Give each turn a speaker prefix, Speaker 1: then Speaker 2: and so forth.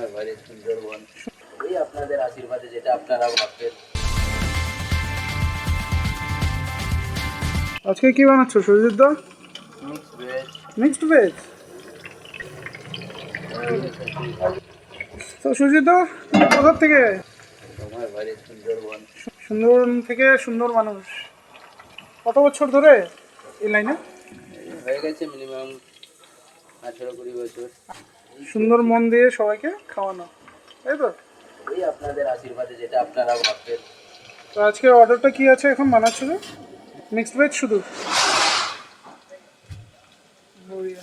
Speaker 1: আমার বাড়ির সুন্দরবন, এই আপনাদের আশীর্বাদে যেটা আপনারা ভাববেন।
Speaker 2: আজকে কি বানাচ্ছো সুজিত দা?
Speaker 1: Mix veg.
Speaker 2: Mixed veg. তো সুজিত দা, তুমি কোথা থেকে?
Speaker 1: আমার বাড়ির সুন্দরবন।
Speaker 2: সুন্দরবন থেকে সুন্দর মানুষ। কত বছর ধরে এই লাইনে?
Speaker 1: এই হয়ে গেছে মিনিমাম 18-20 বছর।
Speaker 2: সুন্দর মন দিয়ে সবাইকে খাওয়ানো, তাই তো?
Speaker 1: এই আপনাদের আশীর্বাদে যেটা আপনারা ভাববেন।
Speaker 2: তো আজকে অর্ডারটা কি আছে এখন বানাচ্ছো? মিক্সড ভেজ শুধু? বঢ়িয়া।